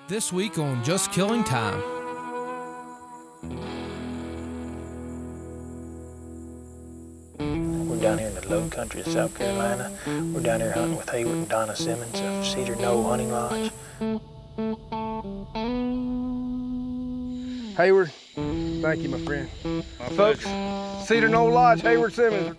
This week on Just Killing Time. We're down here in the low country of South Carolina. We're down here hunting with Hayward and Donna Simmons of Cedar Knoll Hunting Lodge. Hayward, thank you, my friend. Folks, Cedar Knoll Lodge, Hayward Simmons.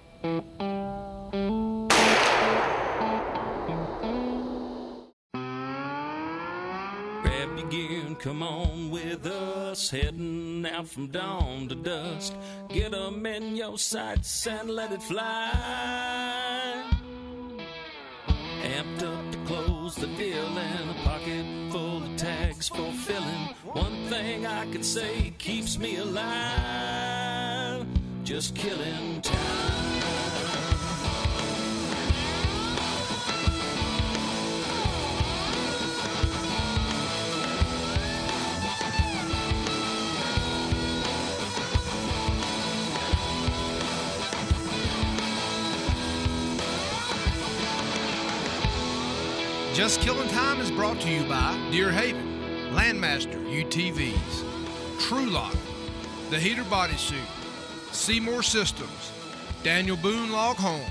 Grab your gear and come on with us, heading out from dawn to dusk. Get 'em in your sights and let it fly. Amped up to close the deal and a pocket full of tags fulfilling. One thing I could say keeps me alive, just killing time. Just Killing Time is brought to you by Deer Haven, Landmaster UTVs, True Lock, The Heater Bodysuit, Seymour Systems, Daniel Boone Log Homes,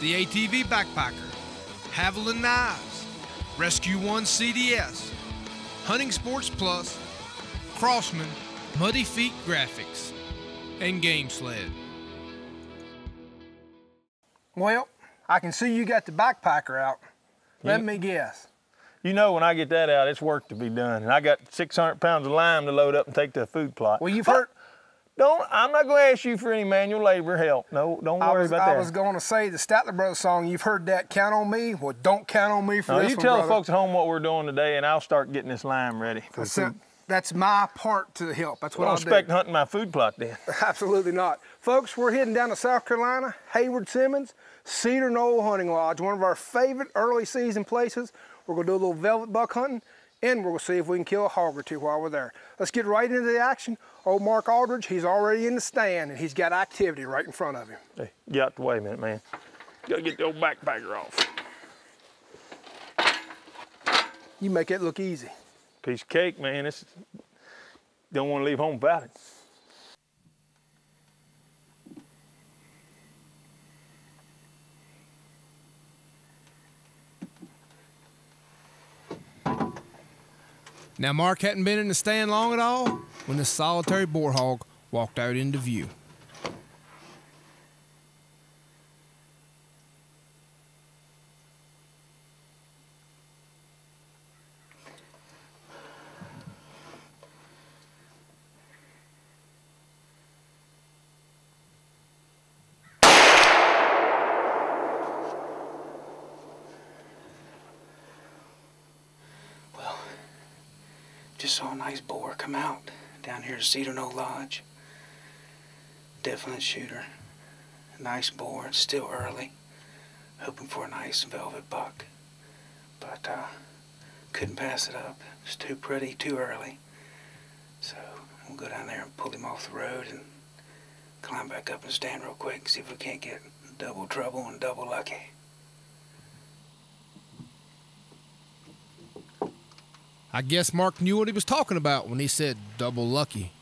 The ATV Backpacker, Haviland Knives, Rescue One CDS, Hunting Sports Plus, Crossman, Muddy Feet Graphics, and Game Sled. Well, I can see you got the backpacker out. Let me guess. You know when I get that out, it's work to be done. And I got 600 pounds of lime to load up and take to a food plot. Well, you've heard... I'm not going to ask you for any manual labor help. No, don't worry about that. I was going to say the Statler Brothers song, you've heard that, count on me. Well, don't count on me for this you one, tell brother. the folks at home what we're doing today, and I'll start getting this lime ready. That's my part to help. That's what I'll do. Don't expect hunting my food plot then. Absolutely not. Folks, we're heading down to South Carolina, Hayward Simmons, Cedar Knoll Hunting Lodge, one of our favorite early season places. We're gonna do a little velvet buck hunting, and we're gonna see if we can kill a hog or two while we're there. Let's get right into the action. Old Mark Aldridge, he's already in the stand, and he's got activity right in front of him. Hey, get out the way a minute, man. Gotta get the old backpacker off. You make it look easy. Piece of cake, man. Don't want to leave home without it. Now, Mark hadn't been in the stand long at all when this solitary boar hog walked out into view. Just saw a nice boar come out down here to Cedar Knoll Lodge. Definite shooter. Nice boar. It's still early. Hoping for a nice velvet buck. But couldn't pass it up. It's too pretty, too early. So we'll go down there and pull him off the road and climb back up and stand real quick. See if we can't get double trouble and double lucky. I guess Mark knew what he was talking about when he said double lucky.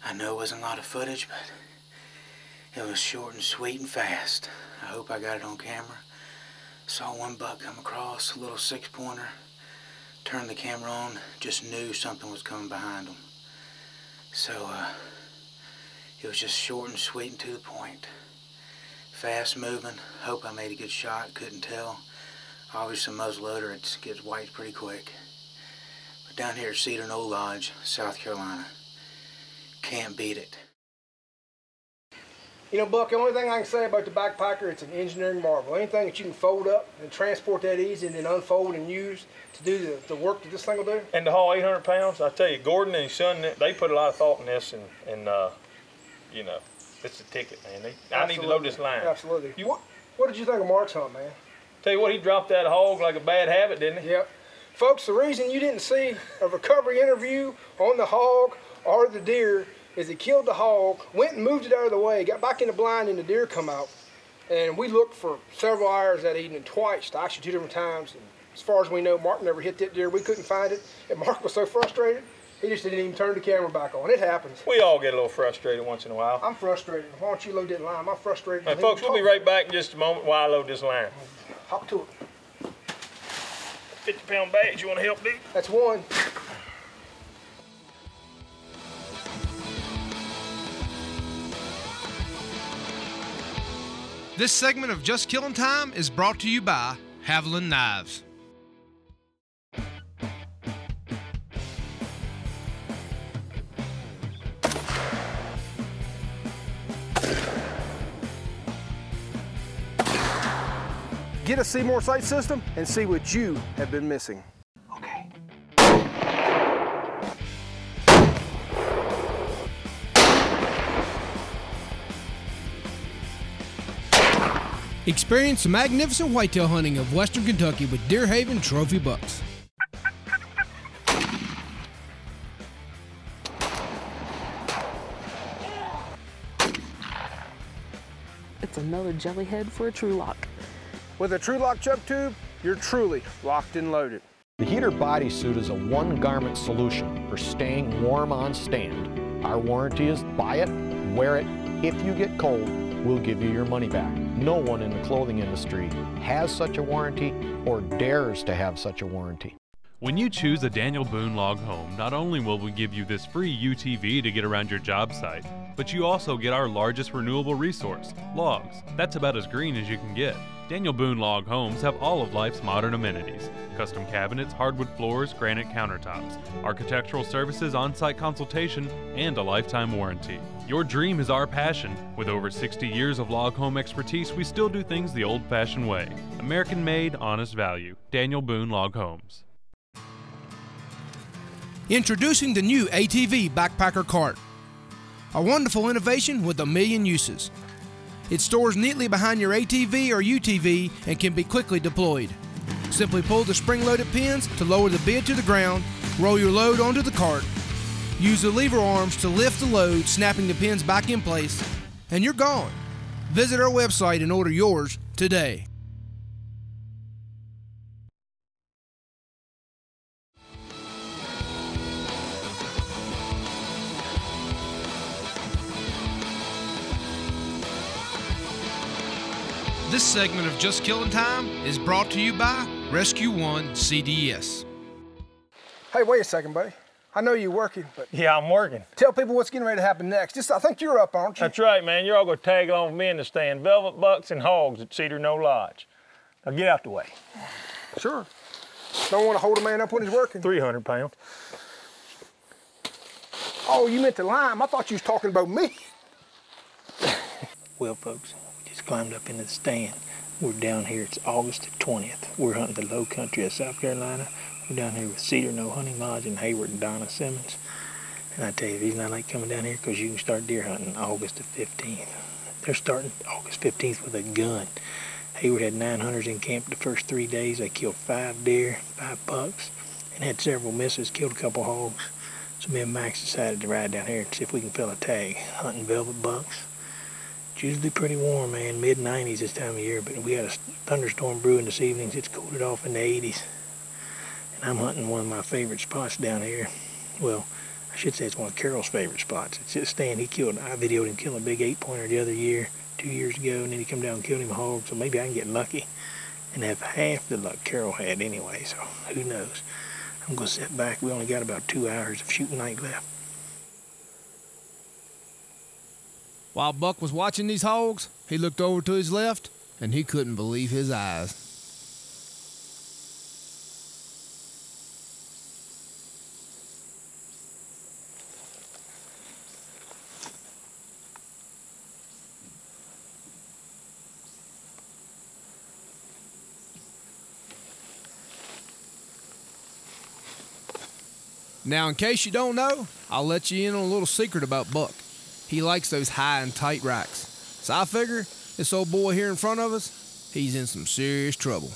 I know it wasn't a lot of footage, but it was short and sweet and fast. I hope I got it on camera. Saw one buck come across, a little 6-pointer, turned the camera on, just knew something was coming behind him. So, it was just short and sweet and to the point. Fast moving, hope I made a good shot, couldn't tell. Obviously muzzleloader, it gets white pretty quick. But down here at Cedar Knoll Lodge, South Carolina, can't beat it. You know, Buck, the only thing I can say about the backpacker, it's an engineering marvel. Anything that you can fold up and transport that easy and then unfold and use to do the work that this thing will do. And to haul 800 pounds, I tell you, Gordon and his son, they put a lot of thought in this, and you know, it's a ticket, man. I need to load this line. Absolutely. What did you think of Mark's hunt, man? Tell you what, he dropped that hog like a bad habit, didn't he? Yep. Folks, the reason you didn't see a recovery interview on the hog or the deer is he killed the hog, went and moved it out of the way, got back in the blind, and the deer come out. And we looked for several hours that evening, twice, actually 2 different times. And as far as we know, Mark never hit that deer. We couldn't find it. And Mark was so frustrated, he just didn't even turn the camera back on. It happens. We all get a little frustrated once in a while. I'm frustrated. Why don't you load that line? I'm frustrated. Hey, folks, we'll be right back in just a moment while I load this line. Hop to it. 50-pound bags, you want to help, Dick? That's one. This segment of Just Killing Time is brought to you by Haviland Knives. Get a Seymour sight system and see what you have been missing. Okay. Experience the magnificent whitetail hunting of Western Kentucky with Deer Haven trophy bucks. It's another jelly head for a true lock. With a True Lock choke tube, you're truly locked and loaded. The heater bodysuit is a one-garment solution for staying warm on stand. Our warranty is buy it, wear it. If you get cold, we'll give you your money back. No one in the clothing industry has such a warranty or dares to have such a warranty. When you choose a Daniel Boone log home, not only will we give you this free UTV to get around your job site, but you also get our largest renewable resource, logs. That's about as green as you can get. Daniel Boone log homes have all of life's modern amenities: custom cabinets, hardwood floors, granite countertops, architectural services, on-site consultation, and a lifetime warranty. Your dream is our passion. With over 60 years of log home expertise, we still do things the old-fashioned way. American-made, honest value. Daniel Boone Log Homes. Introducing the new ATV Backpacker Cart. A wonderful innovation with a million uses. It stores neatly behind your ATV or UTV and can be quickly deployed. Simply pull the spring-loaded pins to lower the bed to the ground, roll your load onto the cart, use the lever arms to lift the load, snapping the pins back in place, and you're gone. Visit our website and order yours today. This segment of Just Killing Time is brought to you by Rescue One CDS. Hey, wait a second, buddy. I know you're working, but Yeah, I'm working. tell people what's getting ready to happen next. I think you're up, aren't you? That's right, man. You're all going to tag along with me in the stand. Velvet bucks and hogs at Cedar Knoll Lodge. Now get out the way. Sure. Don't want to hold a man up when he's working. 300 pounds. Oh, you meant the lime. I thought you was talking about me. Well, folks, we just climbed up into the stand. We're down here. It's August the 20th. We're hunting the low country of South Carolina. We're down here with Cedar Knoll Hunting Lodge and Hayward and Donna Simmons. And I tell you, these not like coming down here because you can start deer hunting August the 15th. They're starting August 15th with a gun. Hayward had 9 hunters in camp the first 3 days. They killed 5 deer, 5 bucks, and had several misses, killed a couple hogs. So me and Max decided to ride down here and see if we can fill a tag, hunting velvet bucks. It's usually pretty warm, man, mid-90s this time of year, but we had a thunderstorm brewing this evening. It's cooled it off in the 80s. And I'm hunting one of my favorite spots down here. Well, I should say it's one of Carol's favorite spots. It's a stand I videoed him kill a big 8-pointer the other year, 2 years ago, and then he come down and killed him a hog, so maybe I can get lucky and have half the luck Carol had anyway, so who knows. I'm going to sit back. We only got about 2 hours of shooting night left. While Buck was watching these hogs, he looked over to his left, and he couldn't believe his eyes. Now, in case you don't know, I'll let you in on a little secret about Buck. He likes those high and tight racks. So I figure this old boy here in front of us, he's in some serious trouble.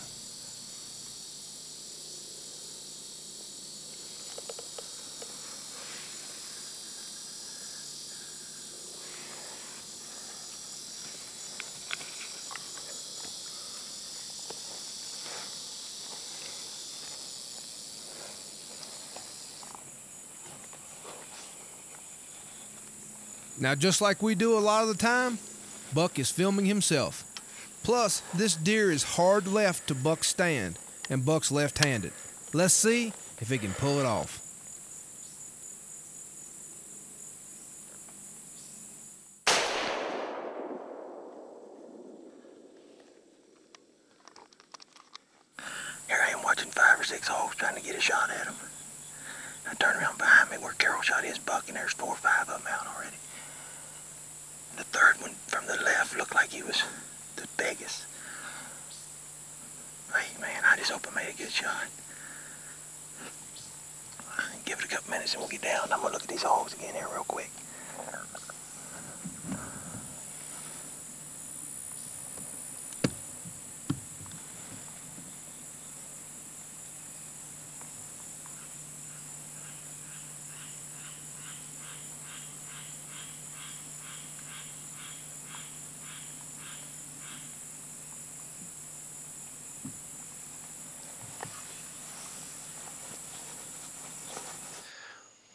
Now, just like we do a lot of the time, Buck is filming himself. Plus, this deer is hard left to Buck's stand, and Buck's left-handed. Let's see if he can pull it off. Here I am watching 5 or 6 hogs trying to get a shot at them. I turn around behind me where Carol shot his buck, and there's 4 or 5 of them out already. The third one from the left looked like he was the biggest. Hey man, I just hope I made a good shot. Give it a couple minutes and we'll get down. I'm gonna look at these hogs again here real quick.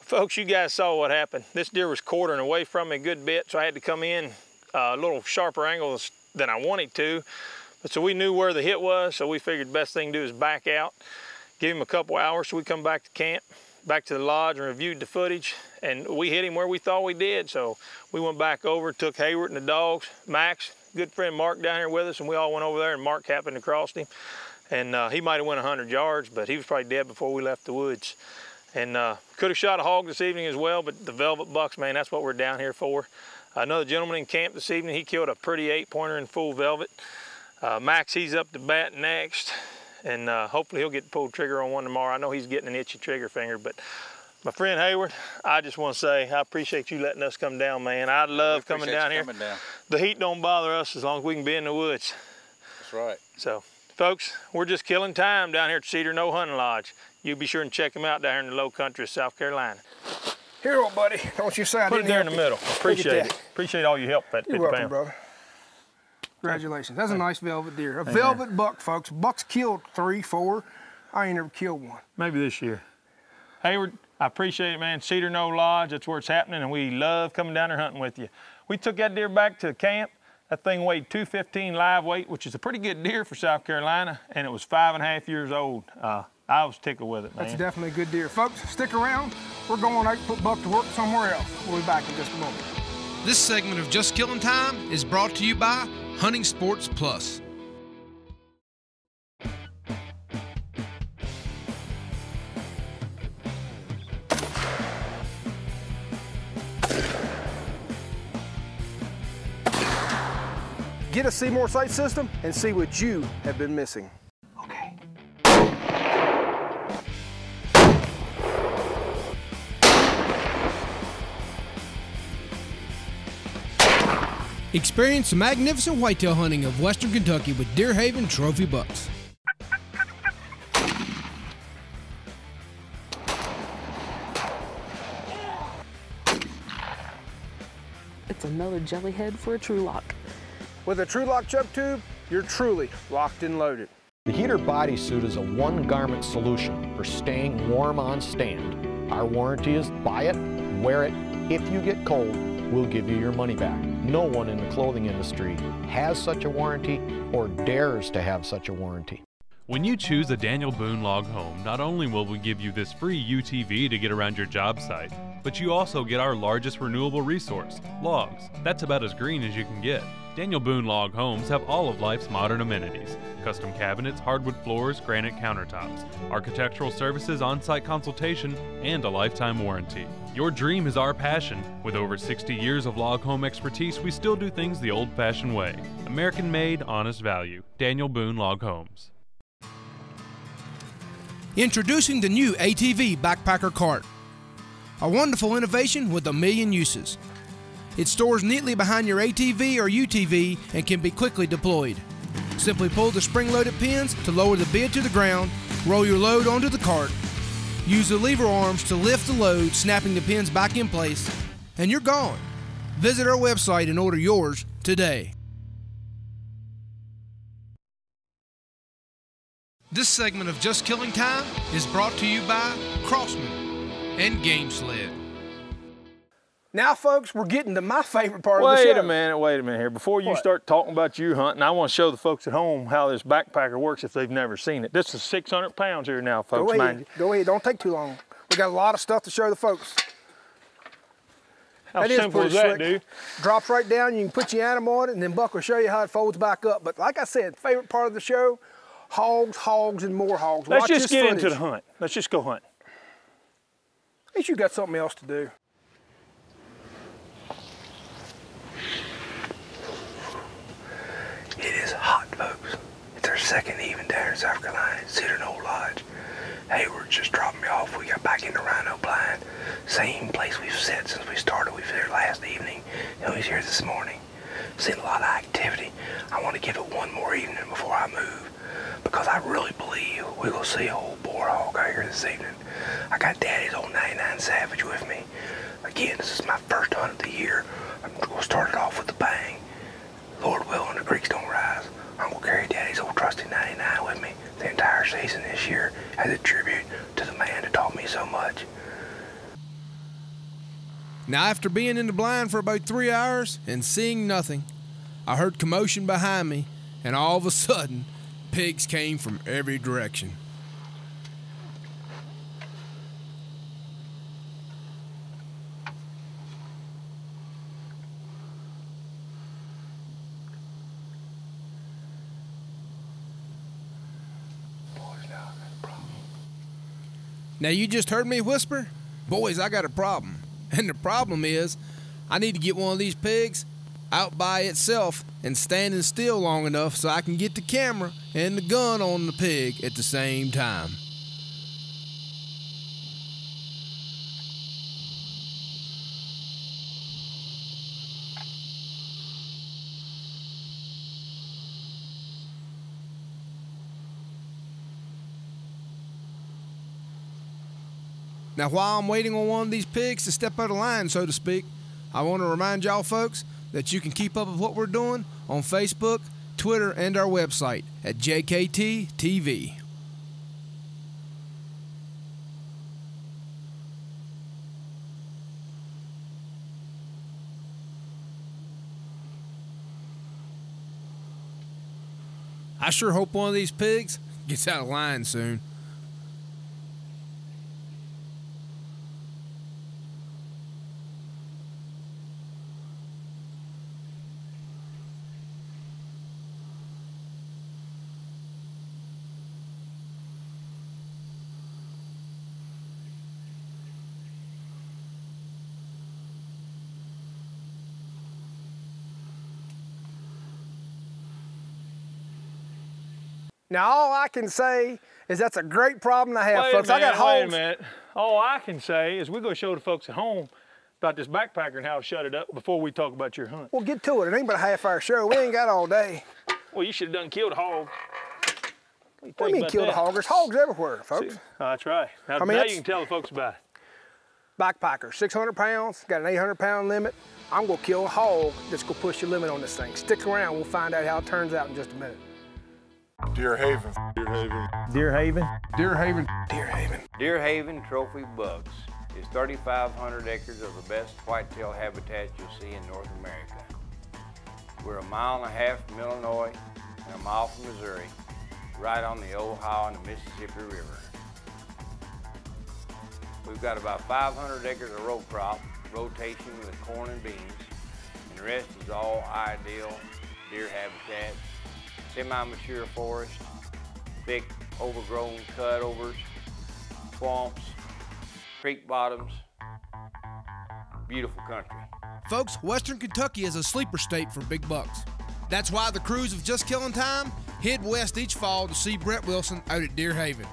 Folks, you guys saw what happened. This deer was quartering away from me a good bit, so I had to come in a little sharper angle than I wanted to. But so we knew where the hit was, so we figured the best thing to do is back out, give him a couple hours. So we come back to camp, back to the lodge, and reviewed the footage, and we hit him where we thought we did. So we went back over, took Hayward and the dogs, Max, good friend Mark down here with us, and we all went over there, and Mark happened to cross him. And he might have went 100 yards, but he was probably dead before we left the woods. And could have shot a hog this evening as well, but the velvet bucks, man, that's what we're down here for. Another gentleman in camp this evening, he killed a pretty 8-pointer in full velvet. Max, he's up to bat next, and hopefully he'll get pulled trigger on one tomorrow. I know he's getting an itchy trigger finger, but my friend Hayward, I just want to say I appreciate you letting us come down, man. I love coming down here. The heat don't bother us as long as we can be in the woods. That's right. So, folks, we're just killing time down here at Cedar Knoll Hunting Lodge. You be sure and check them out down here in the low country of South Carolina. Here, old buddy, don't you say I Put didn't it there in help the you. middle. Appreciate it. Appreciate all your help at 50 You're welcome, pounds. brother. Congratulations. That's a nice velvet deer. A velvet buck, folks. Bucks killed 3, 4. I ain't never killed one. Maybe this year. Hayward, I appreciate it, man. Cedar Knoll Lodge, that's where it's happening, and we love coming down there hunting with you. We took that deer back to camp. That thing weighed 215 live weight, which is a pretty good deer for South Carolina, and it was 5.5 years old. I was tickled with it, man. That's definitely a good deer. Folks, stick around. We're going out to put Buck to work somewhere else. We'll be back in just a moment. This segment of Just Killing Time is brought to you by Hunting Sports Plus. Get a Seymour sight system and see what you have been missing. Okay. Experience the magnificent whitetail hunting of Western Kentucky with Deer Haven Trophy Bucks. It's another jelly head for a true lock. With a True Lock chuck tube, you're truly locked and loaded. The heater bodysuit is a one-garment solution for staying warm on stand. Our warranty is buy it, wear it. If you get cold, we'll give you your money back. No one in the clothing industry has such a warranty or dares to have such a warranty. When you choose a Daniel Boone Log Home, not only will we give you this free UTV to get around your job site, but you also get our largest renewable resource, logs. That's about as green as you can get. Daniel Boone Log Homes have all of life's modern amenities: custom cabinets, hardwood floors, granite countertops, architectural services, on-site consultation, and a lifetime warranty. Your dream is our passion. With over 60 years of log home expertise, we still do things the old-fashioned way. American-made, honest value. Daniel Boone Log Homes. Introducing the new ATV Backpacker Cart. A wonderful innovation with a million uses. It stores neatly behind your ATV or UTV and can be quickly deployed. Simply pull the spring-loaded pins to lower the bid to the ground, roll your load onto the cart, use the lever arms to lift the load, snapping the pins back in place, and you're gone. Visit our website and order yours today. This segment of Just Killing Time is brought to you by Crossman and Game Sled. Now, folks, we're getting to my favorite part of the show. Wait a minute here. Before you start talking about you hunting, I want to show the folks at home how this backpacker works if they've never seen it. This is 600 pounds here now, folks. Go ahead. Don't take too long. We got a lot of stuff to show the folks. How simple is that, dude? Drops right down. You can put your animal on it, and then Buck will show you how it folds back up. But like I said, favorite part of the show, hogs, and more hogs. Let's just get into the hunt. Let's just go hunt. At least you got something else to do. It is hot, folks. It's our second evening down in South Carolina at Cedar Knoll Lodge. Hayward just dropped me off. We got back into Rhino blind. Same place we've sat since we started. We was there last evening, and we was here this morning. Seen a lot of activity. I want to give it one more evening before I move, because I really believe we're going to see a whole boar hog out here this evening. I got Daddy's old 99 Savage with me. Again, this is my first hunt of the year. I'm going to start it off with a bang. Lord willing, the creeks don't rise, I'm going to carry Daddy's old trusty 99 with me the entire season this year as a tribute to the man that taught me so much. Now, after being in the blind for about 3 hours and seeing nothing, I heard commotion behind me, and all of a sudden, pigs came from every direction. Now, you just heard me whisper? Boys, I got a problem. And the problem is, I need to get one of these pigs out by itself and standing still long enough so I can get the camera and the gun on the pig at the same time. Now, while I'm waiting on one of these pigs to step out of line, so to speak, I want to remind y'all folks that you can keep up with what we're doing on Facebook, Twitter, and our website at JKTTV. I sure hope one of these pigs gets out of line soon. Now, all I can say is that's a great problem to have, folks. I got hogs. Wait a minute. All I can say is we're going to show the folks at home about this backpacker and how to shut it up before we talk about your hunt. Well, get to it. It ain't but a half-hour show. We ain't got all day. Well, you should have done killed a hog. What do you mean killed a hog? There's hogs everywhere, folks. See, that's right. Now, now you can tell the folks about it. Backpacker, 600 pounds, got an 800-pound limit. I'm going to kill a hog that's going to push the limit on this thing. Stick around. We'll find out how it turns out in just a minute. Deer Haven. Deer Haven. Deer Haven. Deer Haven. Deer Haven. Deer Haven Trophy Bucks is 3,500 acres of the best whitetail habitat you'll see in North America. We're 1.5 miles from Illinois and 1 mile from Missouri, right on the Ohio and the Mississippi River. We've got about 500 acres of row crop, rotation with corn and beans, and the rest is all ideal deer habitat. Semi-mature forest, thick overgrown cutovers, swamps, creek bottoms, beautiful country. Folks, Western Kentucky is a sleeper state for big bucks. That's why the crews of Just Killing Time head west each fall to see Brett Wilson out at Deer Haven.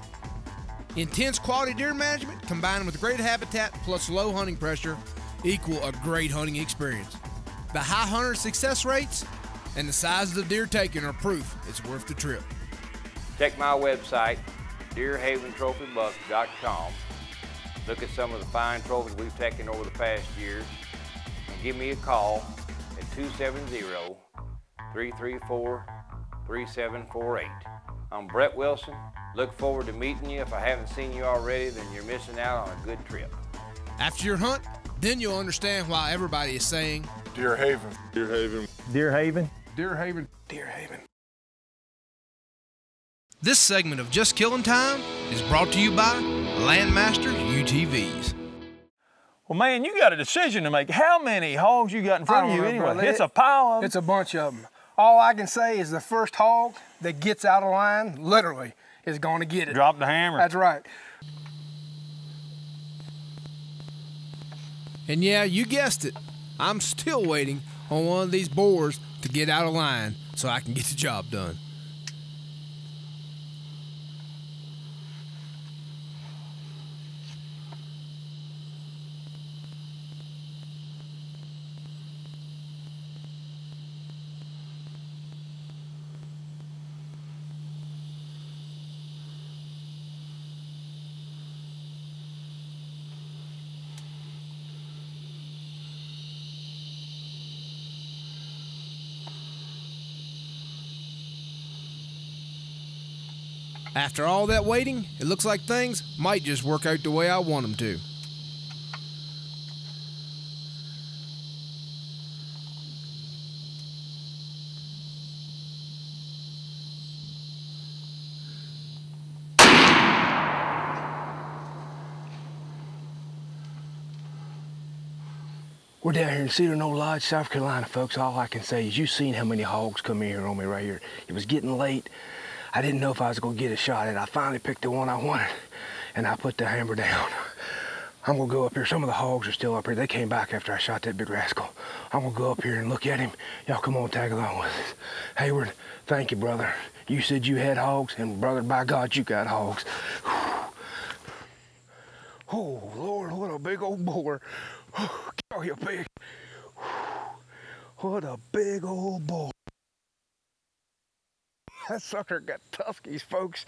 Intense quality deer management combined with great habitat plus low hunting pressure equal a great hunting experience. The high hunter success rates and the sizes of deer taken are proof it's worth the trip. Check my website, DeerHavenTrophyBucks.com. Look at some of the fine trophies we've taken over the past years, and give me a call at 270-334-3748. I'm Brett Wilson. Look forward to meeting you. If I haven't seen you already, then you're missing out on a good trip. After your hunt, then you'll understand why everybody is saying, Deer Haven. Deer Haven. Deer Haven. Deer Haven. Deer Haven. This segment of Just Killing Time is brought to you by Landmaster UTVs. Well, man, you got a decision to make. How many hogs you got in front of you anyway? Brother. It's a pile of them. It's a bunch of them. All I can say is the first hog that gets out of line, literally, is going to get it. Drop the hammer. That's right. And yeah, you guessed it. I'm still waiting on one of these boars to get out of line so I can get the job done. After all that waiting, it looks like things might just work out the way I want them to. We're down here in Cedar Knoll Lodge, South Carolina, folks. All I can say is you've seen how many hogs come in here on me right here. It was getting late. I didn't know if I was gonna get a shot at it. I finally picked the one I wanted, and I put the hammer down. I'm gonna go up here. Some of the hogs are still up here. They came back after I shot that big rascal. I'm gonna go up here and look at him. Y'all come on, tag along with us. Hayward, thank you, brother. You said you had hogs, and brother, by God, you got hogs. Oh, Lord, what a big old boar. Oh, you big. What a big old boar. That sucker got tuskies, folks.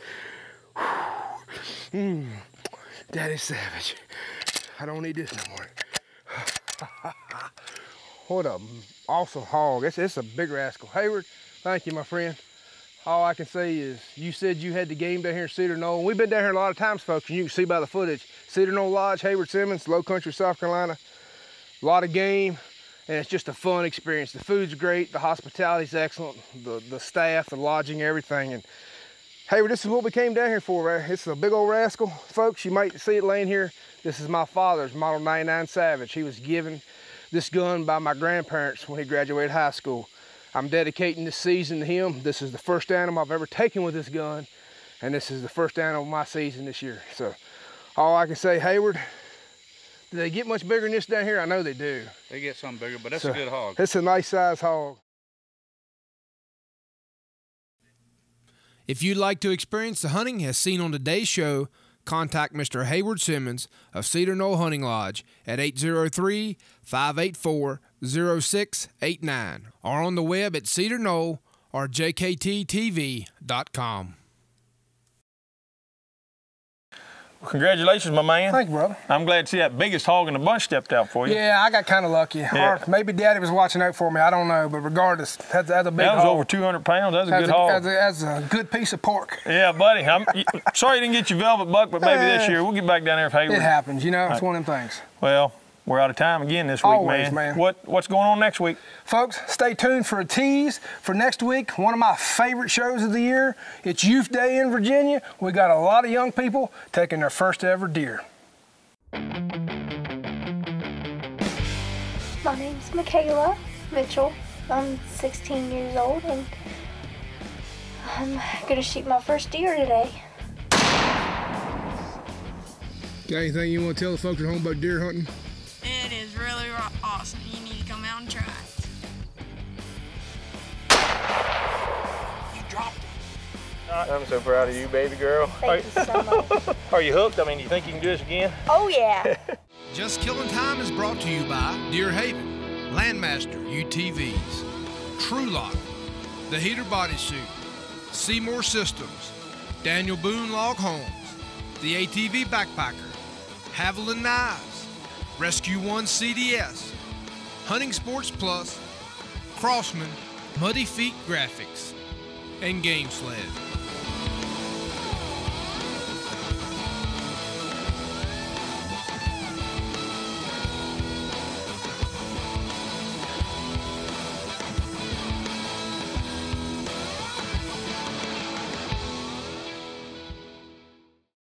That is savage. I don't need this no more. What a awesome hog. It's a big rascal. Hayward, thank you, my friend. All I can say is you said you had the game down here in Cedar Knoll. We've been down here a lot of times, folks, and you can see by the footage. Cedar Knoll Lodge, Hayward Simmons, low country, South Carolina. A lot of game, and it's just a fun experience. The food's great, the hospitality's excellent, the staff, the lodging, everything. And Hayward, this is what we came down here for, right? This is a big old rascal. Folks, you might see it laying here. This is my father's Model 99 Savage. He was given this gun by my grandparents when he graduated high school. I'm dedicating this season to him. This is the first animal I've ever taken with this gun, and this is the first animal of my season this year. So all I can say, Hayward, do they get much bigger than this down here? I know they do. They get some bigger, but that's a good hog. It's a nice size hog. If you'd like to experience the hunting as seen on today's show, contact Mr. Hayward Simmons of Cedar Knoll Hunting Lodge at 803-584-0689 or on the web at Cedar Knoll or JKTTV.com. Congratulations, my man. Thank you, brother. I'm glad to see that biggest hog in the bunch stepped out for you. Yeah, I got kind of lucky. Yeah. Or maybe Daddy was watching out for me. I don't know. But regardless, that's a big hog. That was over 200 pounds. That's a good hog. That's a good piece of pork. Yeah, buddy. I'm sorry you didn't get your velvet buck, but maybe this year we'll get back down there if Hayward. It happens, you know. It's one of them things. Well, we're out of time again this week, Always, man. What's going on next week? Folks, stay tuned for a tease for next week. One of my favorite shows of the year. It's Youth Day in Virginia. We got a lot of young people taking their first ever deer. My name's Michaela Mitchell. I'm 16 years old and I'm gonna shoot my first deer today. Got anything you want to tell the folks at home about deer hunting? It is really awesome. You need to come out and try it. You dropped it. I'm so proud of you, baby girl. Thank you so much. Are you hooked? I mean, do you think you can do this again? Oh, yeah. Just Killing Time is brought to you by Deer Haven, Landmaster UTVs, True Lock, the Heater Bodysuit, Seymour Systems, Daniel Boone Log Homes, the ATV Backpacker, Haviland Knives, Rescue One CDS, Hunting Sports Plus, Crossman, Muddy Feet Graphics, and Game Sled.